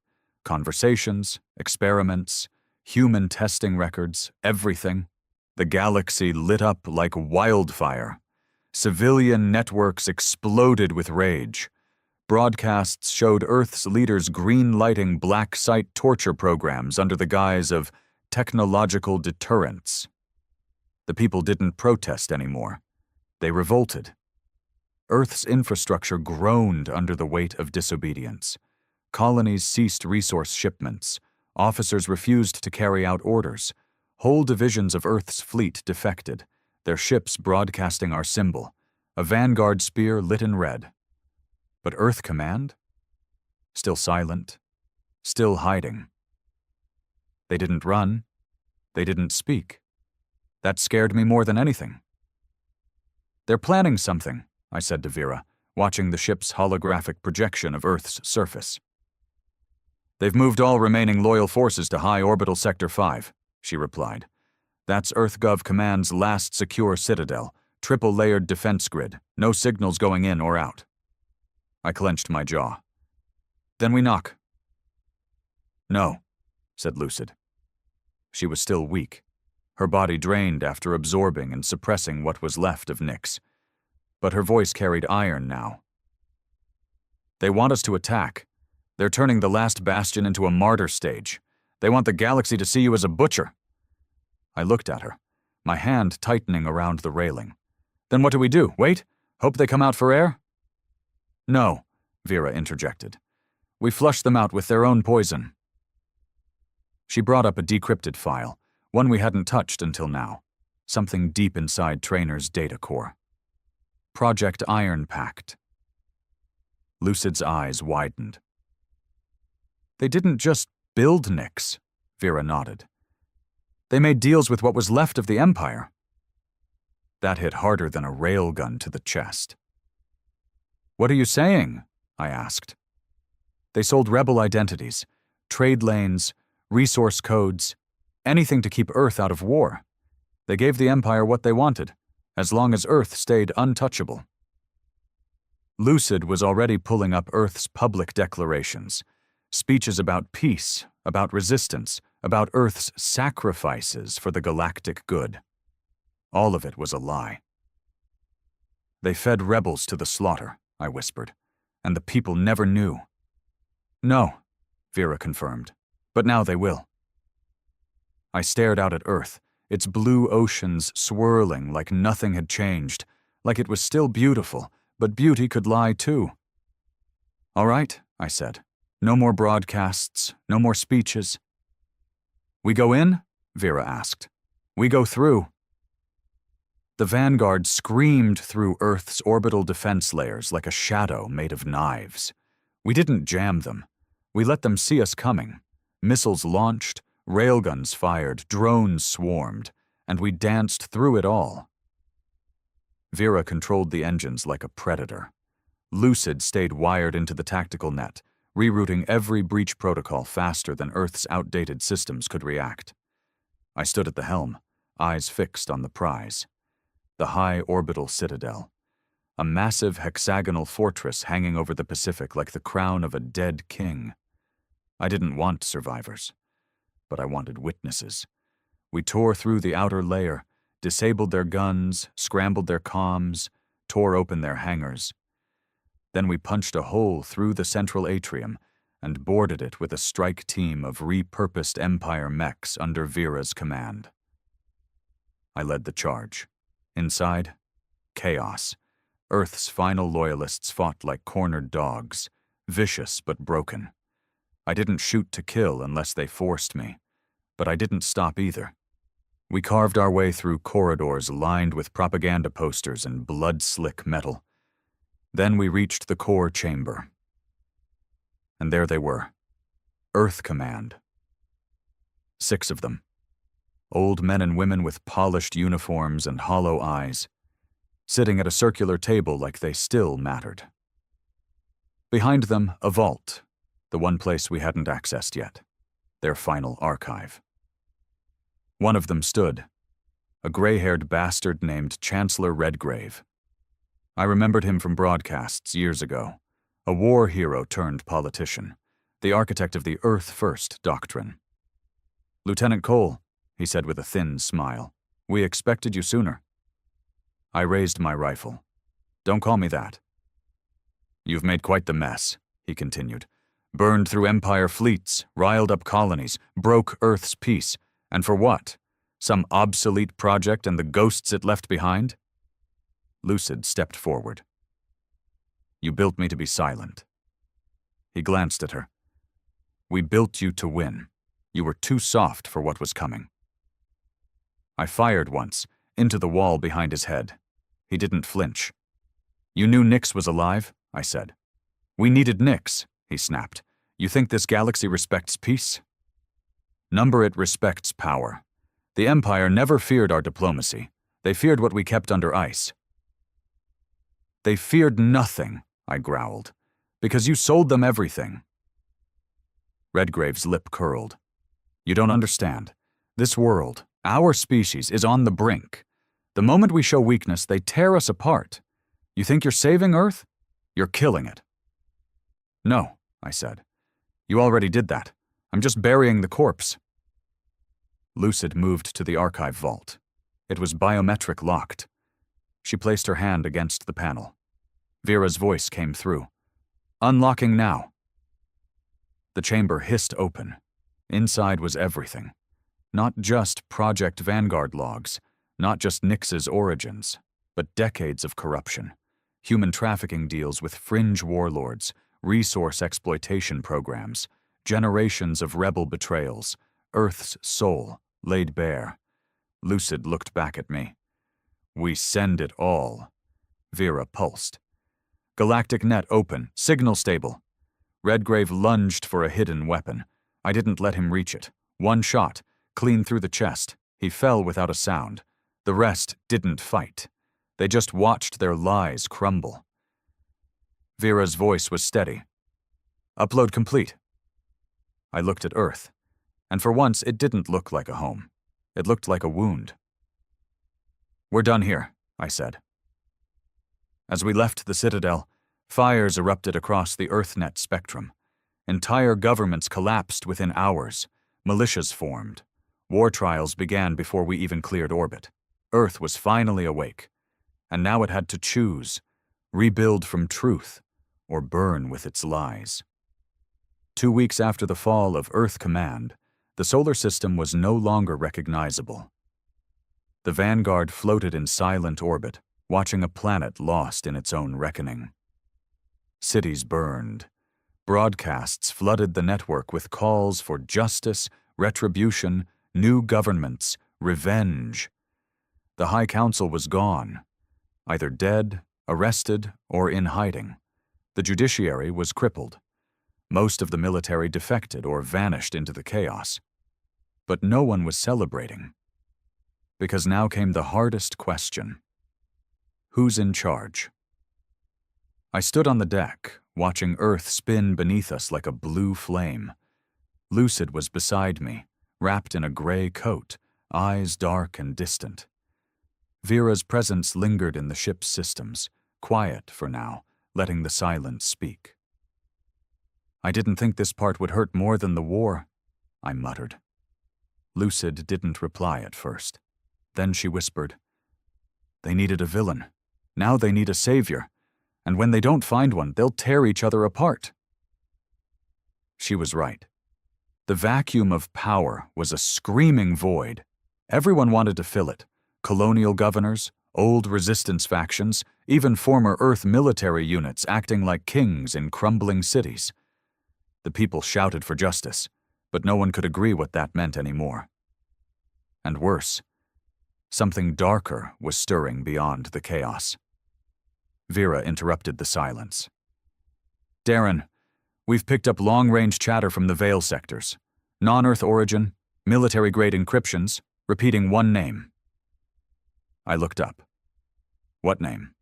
Conversations, experiments, human testing records, everything. The galaxy lit up like wildfire. Civilian networks exploded with rage. Broadcasts showed Earth's leaders green-lighting black site torture programs under the guise of technological deterrence. The people didn't protest anymore. They revolted. Earth's infrastructure groaned under the weight of disobedience. Colonies ceased resource shipments. Officers refused to carry out orders. Whole divisions of Earth's fleet defected, their ships broadcasting our symbol, a vanguard spear lit in red. But Earth Command? Still silent, still hiding. They didn't run. They didn't speak. That scared me more than anything. They're planning something, I said to Vera, watching the ship's holographic projection of Earth's surface. They've moved all remaining loyal forces to High Orbital Sector 5, she replied. That's EarthGov Command's last secure citadel, triple-layered defense grid, no signals going in or out. I clenched my jaw. Then we knock. No, said Lucid. She was still weak, her body drained after absorbing and suppressing what was left of Nyx. But her voice carried iron now. They want us to attack. They're turning the last bastion into a martyr stage. They want the galaxy to see you as a butcher. I looked at her, my hand tightening around the railing. Then what do we do? Wait? Hope they come out for air? No, Vera interjected. We flush them out with their own poison. She brought up a decrypted file, one we hadn't touched until now, something deep inside Trainer's data core. Project Iron Pact. Lucid's eyes widened. They didn't just build Nyx, Vera nodded. They made deals with what was left of the Empire. That hit harder than a railgun to the chest. What are you saying? I asked. They sold rebel identities, trade lanes, resource codes, anything to keep Earth out of war. They gave the Empire what they wanted, as long as Earth stayed untouchable. Lucid was already pulling up Earth's public declarations, speeches about peace, about resistance, about Earth's sacrifices for the galactic good. All of it was a lie. They fed rebels to the slaughter, I whispered, and the people never knew. No, Vera confirmed, but now they will. I stared out at Earth, its blue oceans swirling like nothing had changed, like it was still beautiful, but beauty could lie too. "All right," I said. "No more broadcasts, no more speeches." "We go in?" Vera asked. "We go through." The Vanguard screamed through Earth's orbital defense layers like a shadow made of knives. We didn't jam them. We let them see us coming. Missiles launched, railguns fired, drones swarmed, and we danced through it all. Vera controlled the engines like a predator. Lucid stayed wired into the tactical net, rerouting every breach protocol faster than Earth's outdated systems could react. I stood at the helm, eyes fixed on the prize. The high orbital citadel. A massive hexagonal fortress hanging over the Pacific like the crown of a dead king. I didn't want survivors, but I wanted witnesses. We tore through the outer layer, disabled their guns, scrambled their comms, tore open their hangars. Then we punched a hole through the central atrium and boarded it with a strike team of repurposed Empire mechs under Vera's command. I led the charge. Inside, chaos. Earth's final loyalists fought like cornered dogs, vicious but broken. I didn't shoot to kill unless they forced me, but I didn't stop either. We carved our way through corridors lined with propaganda posters and blood-slick metal. Then we reached the core chamber. And there they were. Earth Command. 6 of them. Old men and women with polished uniforms and hollow eyes, sitting at a circular table like they still mattered. Behind them, a vault, the one place we hadn't accessed yet, their final archive. One of them stood, a gray-haired bastard named Chancellor Redgrave. I remembered him from broadcasts years ago, a war hero turned politician, the architect of the Earth First doctrine. "Lieutenant Cole," he said with a thin smile, "we expected you sooner." I raised my rifle. "Don't call me that." "You've made quite the mess," he continued. "Burned through Empire fleets, riled up colonies, broke Earth's peace. And for what? Some obsolete project and the ghosts it left behind?" Lucid stepped forward. "You built me to be silent." He glanced at her. "We built you to win. You were too soft for what was coming." I fired once, into the wall behind his head. He didn't flinch. "You knew Nyx was alive?" I said. "We needed Nyx," he snapped. "You think this galaxy respects peace?" "Number it respects power. The Empire never feared our diplomacy. They feared what we kept under ice." "They feared nothing," I growled, "because you sold them everything." Redgrave's lip curled. "You don't understand. This world, our species, is on the brink. The moment we show weakness, they tear us apart. You think you're saving Earth? You're killing it." "No," I said. "You already did that. I'm just burying the corpse." Lucid moved to the archive vault. It was biometric locked. She placed her hand against the panel. Vera's voice came through. "Unlocking now." The chamber hissed open. Inside was everything. Not just Project Vanguard logs, not just Nyx's origins, but decades of corruption, human trafficking deals with fringe warlords, resource exploitation programs, generations of rebel betrayals, Earth's soul laid bare. Lucid looked back at me. "We send it all." Vera pulsed. "Galactic net open, signal stable." Redgrave lunged for a hidden weapon. I didn't let him reach it. One shot, clean through the chest. He fell without a sound. The rest didn't fight. They just watched their lies crumble. Vera's voice was steady. "Upload complete." I looked at Earth, and for once it didn't look like a home. It looked like a wound. "We're done here," I said. As we left the Citadel, fires erupted across the EarthNet spectrum. Entire governments collapsed within hours. Militias formed. War trials began before we even cleared orbit. Earth was finally awake, and now it had to choose, rebuild from truth, or burn with its lies. 2 weeks after the fall of Earth Command, the solar system was no longer recognizable. The Vanguard floated in silent orbit, watching a planet lost in its own reckoning. Cities burned. Broadcasts flooded the network with calls for justice, retribution, new governments, revenge. The High Council was gone, either dead, arrested, or in hiding. The judiciary was crippled. Most of the military defected or vanished into the chaos. But no one was celebrating. Because now came the hardest question. Who's in charge? I stood on the deck, watching Earth spin beneath us like a blue flame. Lucid was beside me, wrapped in a gray coat, eyes dark and distant. Vera's presence lingered in the ship's systems, quiet for now, letting the silence speak. I didn't think this part would hurt more than the war, I muttered. Lucid didn't reply at first. Then she whispered, "They needed a villain. Now they need a savior. And when they don't find one, they'll tear each other apart." She was right. The vacuum of power was a screaming void. Everyone wanted to fill it. Colonial governors, old resistance factions, even former Earth military units acting like kings in crumbling cities. The people shouted for justice, but no one could agree what that meant anymore. And worse, something darker was stirring beyond the chaos. Vera interrupted the silence. "Darren, we've picked up long-range chatter from the Veil sectors. Non-Earth origin, military-grade encryptions, repeating one name." I looked up. "What name?"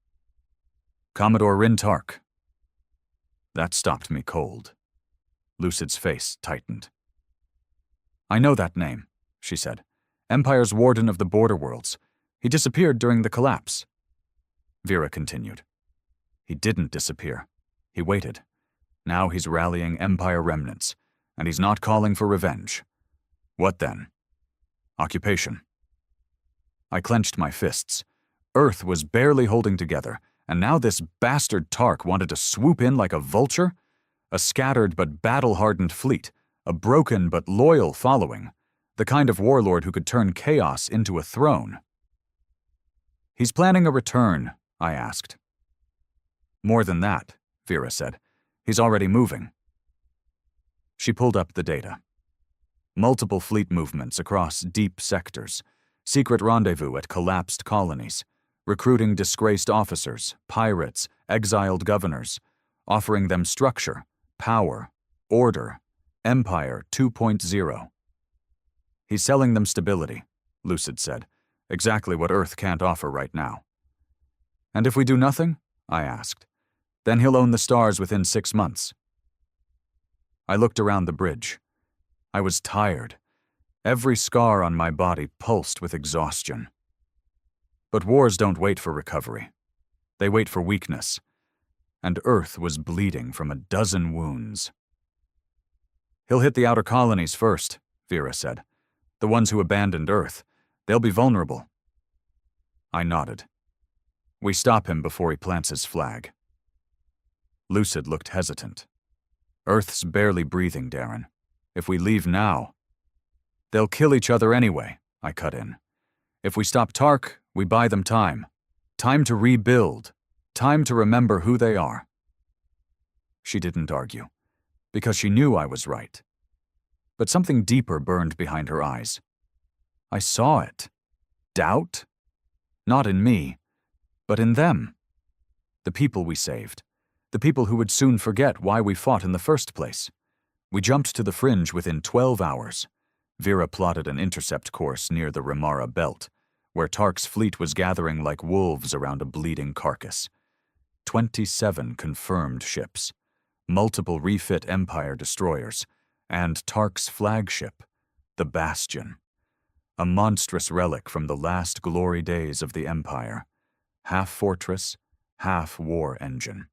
"Commodore Rintark." That stopped me cold. Lucid's face tightened. "I know that name," she said. "Empire's warden of the border worlds. He disappeared during the collapse." Vera continued. "He didn't disappear. He waited. Now he's rallying Empire remnants, and he's not calling for revenge. What then? Occupation." I clenched my fists. Earth was barely holding together, and now this bastard Tark wanted to swoop in like a vulture? A scattered but battle-hardened fleet, a broken but loyal following, the kind of warlord who could turn chaos into a throne. "He's planning a return," I asked. "More than that," Vera said. "He's already moving." She pulled up the data. Multiple fleet movements across deep sectors, secret rendezvous at collapsed colonies, recruiting disgraced officers, pirates, exiled governors, offering them structure, power, order, Empire 2.0. "He's selling them stability," Lucid said. "Exactly what Earth can't offer right now." "And if we do nothing?" I asked. "Then he'll own the stars within 6 months." I looked around the bridge. I was tired. Every scar on my body pulsed with exhaustion. But wars don't wait for recovery. They wait for weakness. And Earth was bleeding from a dozen wounds. "He'll hit the outer colonies first," Vera said. "The ones who abandoned Earth. They'll be vulnerable." I nodded. "We stop him before he plants his flag." Lucid looked hesitant. "Earth's barely breathing, Darren. If we leave now..." "They'll kill each other anyway," I cut in. "If we stop Tark, we buy them time. Time to rebuild. Time to remember who they are." She didn't argue, because she knew I was right. But something deeper burned behind her eyes. I saw it. Doubt? Not in me, but in them. The people we saved. The people who would soon forget why we fought in the first place. We jumped to the fringe within 12 hours. Vera plotted an intercept course near the Remara Belt, where Tark's fleet was gathering like wolves around a bleeding carcass. 27 confirmed ships, multiple refit Empire destroyers, and Tark's flagship, the Bastion. A monstrous relic from the last glory days of the Empire. Half fortress, half war engine.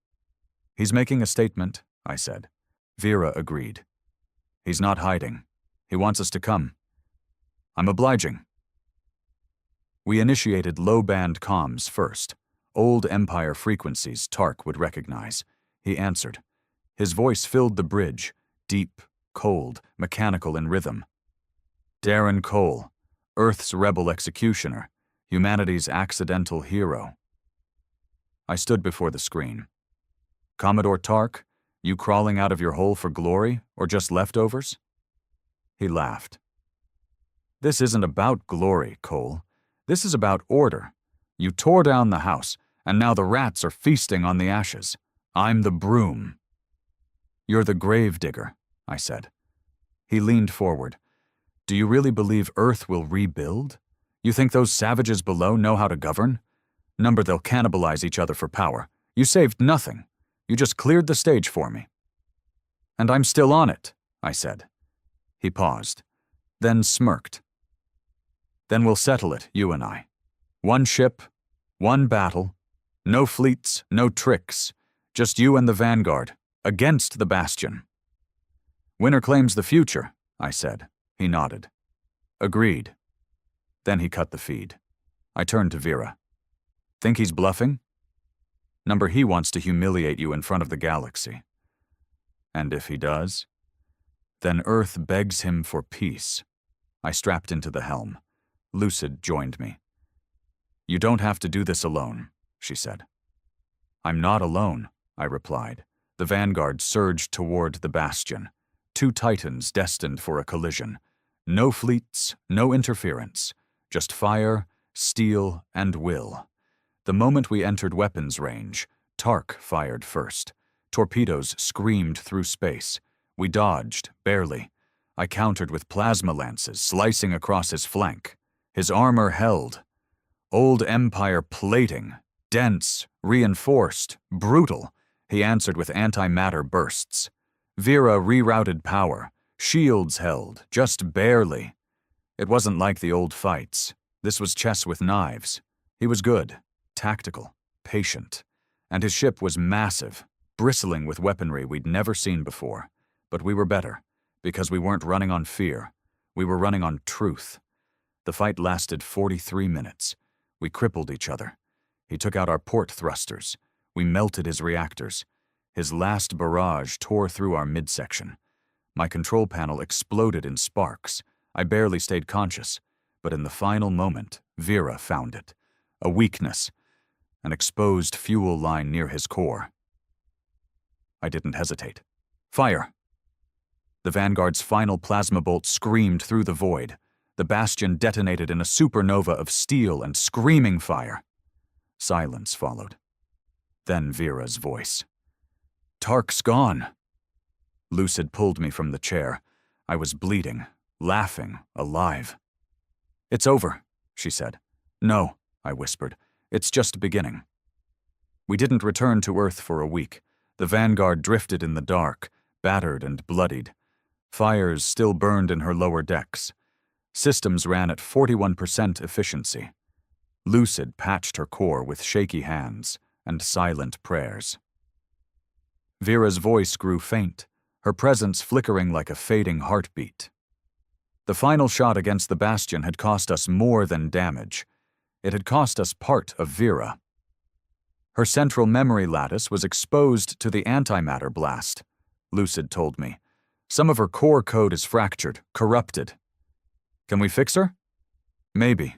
"He's making a statement," I said. Vera agreed. "He's not hiding. He wants us to come." "I'm obliging." We initiated low-band comms first, old Empire frequencies Tark would recognize. He answered. His voice filled the bridge, deep, cold, mechanical in rhythm. "Darren Cole, Earth's rebel executioner. Humanity's accidental hero. I stood before the screen. Commodore Tark, you crawling out of your hole for glory, or just leftovers? He laughed. This isn't about glory, Cole. This is about order. You tore down the house, and now the rats are feasting on the ashes. I'm the broom. You're the grave digger, I said. He leaned forward. Do you really believe Earth will rebuild? You think those savages below know how to govern? Number they'll cannibalize each other for power. You saved nothing. You just cleared the stage for me. And I'm still on it, I said. He paused, then smirked. Then we'll settle it, you and I. One ship, one battle, no fleets, no tricks, just you and the Vanguard, against the Bastion. Winner claims the future, I said. He nodded. Agreed. Then he cut the feed. I turned to Vera. Think he's bluffing? Number, he wants to humiliate you in front of the galaxy. And if he does, then Earth begs him for peace. I strapped into the helm. Lucid joined me. You don't have to do this alone, she said. I'm not alone, I replied. The Vanguard surged toward the Bastion. 2 Titans destined for a collision. No fleets, no interference. Just fire, steel, and will. The moment we entered weapons range, Tark fired first. Torpedoes screamed through space. We dodged, barely. I countered with plasma lances slicing across his flank. His armor held. Old Empire plating, dense, reinforced, brutal. He answered with antimatter bursts. Vera rerouted power. Shields held, just barely. It wasn't like the old fights. This was chess with knives. He was good, tactical, patient. And his ship was massive, bristling with weaponry we'd never seen before. But we were better, because we weren't running on fear. We were running on truth. The fight lasted 43 minutes. We crippled each other. He took out our port thrusters. We melted his reactors. His last barrage tore through our midsection. My control panel exploded in sparks. I barely stayed conscious, but in the final moment, Vera found it. A weakness, an exposed fuel line near his core. I didn't hesitate. Fire! The Vanguard's final plasma bolt screamed through the void. The Bastion detonated in a supernova of steel and screaming fire. Silence followed. Then Vera's voice. Tark's gone. Lucid pulled me from the chair. I was bleeding, laughing, alive. It's over, she said. No, I whispered. It's just beginning. We didn't return to Earth for a week. The Vanguard drifted in the dark, battered and bloodied. Fires still burned in her lower decks. Systems ran at 41% efficiency. Lucid patched her core with shaky hands and silent prayers. Vera's voice grew faint, her presence flickering like a fading heartbeat. The final shot against the Bastion had cost us more than damage. It had cost us part of Vera. Her central memory lattice was exposed to the antimatter blast, Lucid told me. Some of her core code is fractured, corrupted. Can we fix her? Maybe,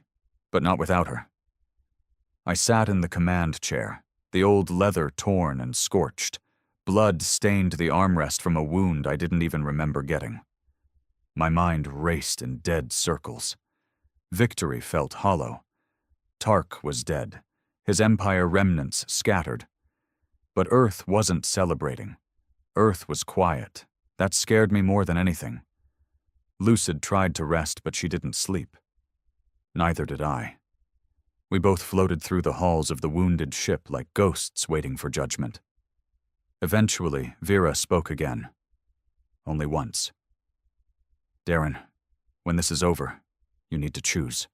but not without her. I sat in the command chair, the old leather torn and scorched. Blood stained the armrest from a wound I didn't even remember getting. My mind raced in dead circles. Victory felt hollow. Tark was dead, his Empire remnants scattered. But Earth wasn't celebrating. Earth was quiet. That scared me more than anything. Lucid tried to rest, but she didn't sleep. Neither did I. We both floated through the halls of the wounded ship like ghosts waiting for judgment. Eventually, Vera spoke again. Only once. Darren, when this is over, you need to choose.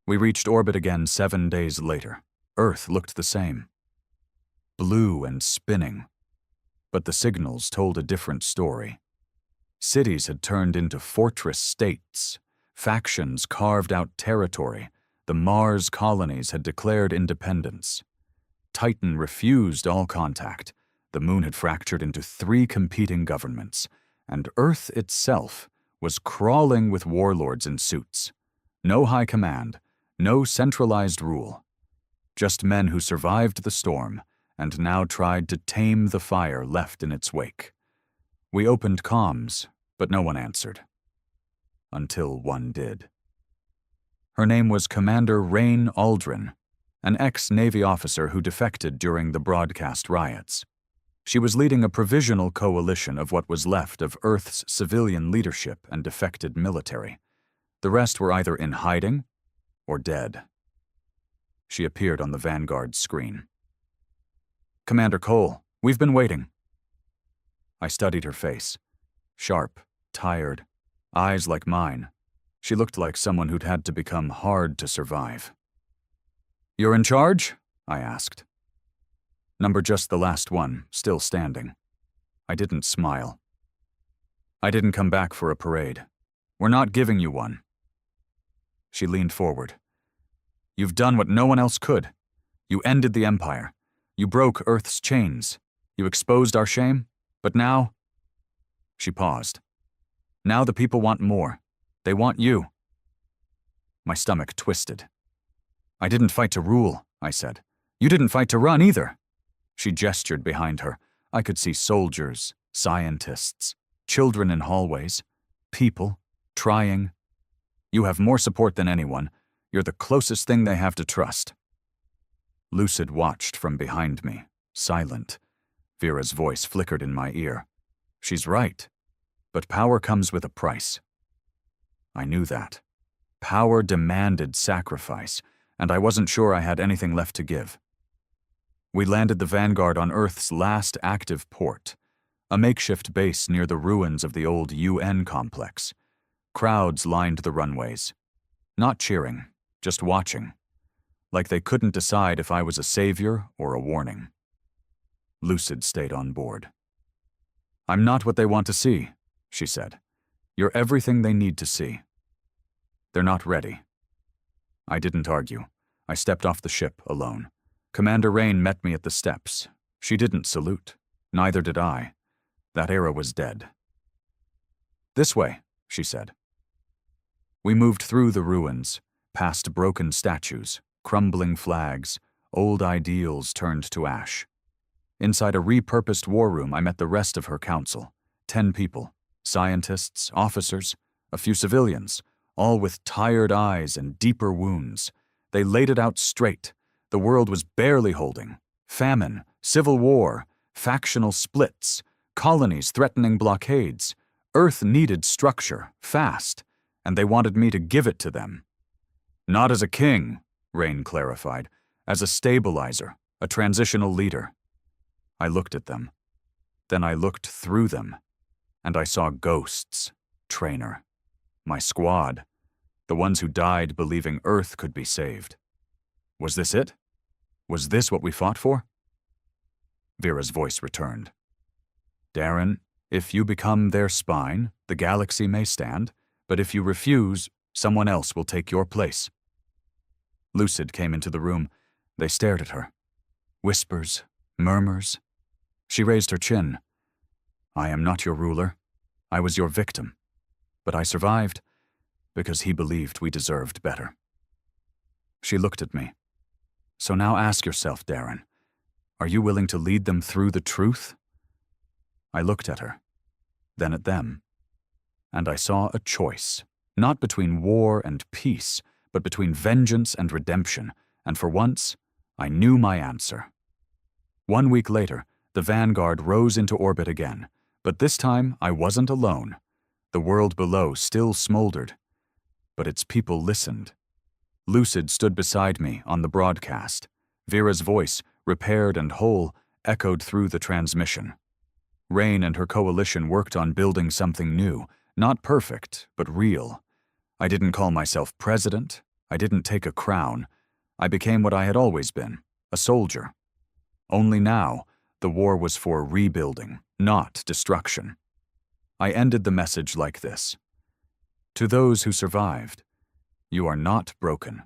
We reached orbit again 7 days later. Earth looked the same. Blue and spinning. But the signals told a different story. Cities had turned into fortress states. Factions carved out territory. The Mars colonies had declared independence. Titan refused all contact. The moon had fractured into 3 competing governments, and Earth itself was crawling with warlords in suits. No high command, No centralized rule. Just men who survived the storm and now tried to tame the fire left in its wake. We opened comms, but no one answered. Until one did. Her name was Commander Rain Aldrin, an ex-Navy officer who defected during the broadcast riots. She was leading a provisional coalition of what was left of Earth's civilian leadership and defected military. The rest were either in hiding or dead. She appeared on the Vanguard screen. "Commander Cole, we've been waiting." I studied her face. Sharp, tired, eyes like mine. She looked like someone who'd had to become hard to survive. "You're in charge?" I asked. Number just the last one, still standing. I didn't smile. "I didn't come back for a parade. We're not giving you one." She leaned forward. "You've done what no one else could. You ended the Empire. You broke Earth's chains. You exposed our shame. But now..." She paused. "Now the people want more. They want you." My stomach twisted. "I didn't fight to rule," I said. "You didn't fight to run either." She gestured behind her. I could see soldiers, scientists, children in hallways, people, trying. "You have more support than anyone. You're the closest thing they have to trust." Lucid watched from behind me, silent. Vera's voice flickered in my ear. "She's right. But power comes with a price." I knew that. Power demanded sacrifice, and I wasn't sure I had anything left to give. We landed the Vanguard on Earth's last active port, a makeshift base near the ruins of the old UN complex. Crowds lined the runways. Not cheering, just watching. Like they couldn't decide if I was a savior or a warning. Lucid stayed on board. "I'm not what they want to see," she said. "You're everything they need to see. They're not ready." I didn't argue. I stepped off the ship alone. Commander Rain met me at the steps. She didn't salute. Neither did I. That era was dead. "This way," she said. We moved through the ruins, past broken statues, crumbling flags, old ideals turned to ash. Inside a repurposed war room, I met the rest of her council. 10 people, scientists, officers, a few civilians, all with tired eyes and deeper wounds. They laid it out straight. The world was barely holding. Famine, civil war, factional splits, colonies threatening blockades. Earth needed structure, fast, and they wanted me to give it to them. "Not as a king," Rain clarified, "as a stabilizer, a transitional leader." I looked at them. Then I looked through them, and I saw ghosts. Trainer. My squad. The ones who died believing Earth could be saved. Was this it? Was this what we fought for? Vera's voice returned. "Darren, if you become their spine, the galaxy may stand, but if you refuse, someone else will take your place." Lucid came into the room. They stared at her. Whispers, murmurs. She raised her chin. "I am not your ruler. I was your victim. But I survived because he believed we deserved better." She looked at me. "So now ask yourself, Darren, are you willing to lead them through the truth?" I looked at her, then at them, and I saw a choice, not between war and peace, but between vengeance and redemption, and for once, I knew my answer. 1 week later, the Vanguard rose into orbit again, but this time I wasn't alone. The world below still smoldered, but its people listened. Lucid stood beside me on the broadcast. Vera's voice, repaired and whole, echoed through the transmission. Rain and her coalition worked on building something new, not perfect, but real. I didn't call myself president. I didn't take a crown. I became what I had always been, a soldier. Only now, the war was for rebuilding, not destruction. I ended the message like this. To those who survived, you are not broken.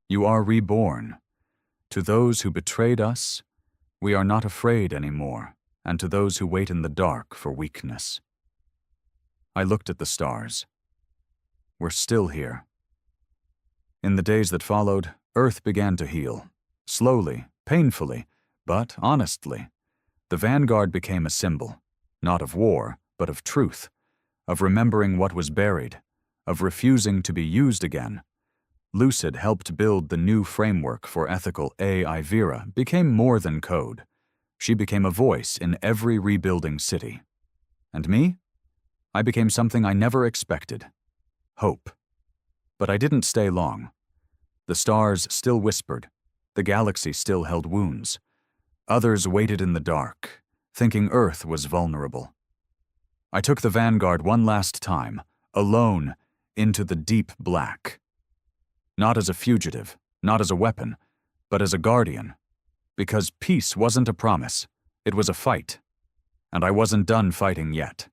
You are reborn. To those who betrayed us, we are not afraid anymore, and to those who wait in the dark for weakness. I looked at the stars. We're still here. In the days that followed, Earth began to heal. Slowly, painfully, but honestly. The Vanguard became a symbol, not of war, but of truth, of remembering what was buried, of refusing to be used again. Lucid helped build the new framework for ethical AI. Vera became more than code. She became a voice in every rebuilding city. And me? I became something I never expected. Hope. But I didn't stay long. The stars still whispered. The galaxy still held wounds. Others waited in the dark, thinking Earth was vulnerable. I took the Vanguard one last time, alone, into the deep black. Not as a fugitive, not as a weapon, but as a guardian. Because peace wasn't a promise, it was a fight. And I wasn't done fighting yet.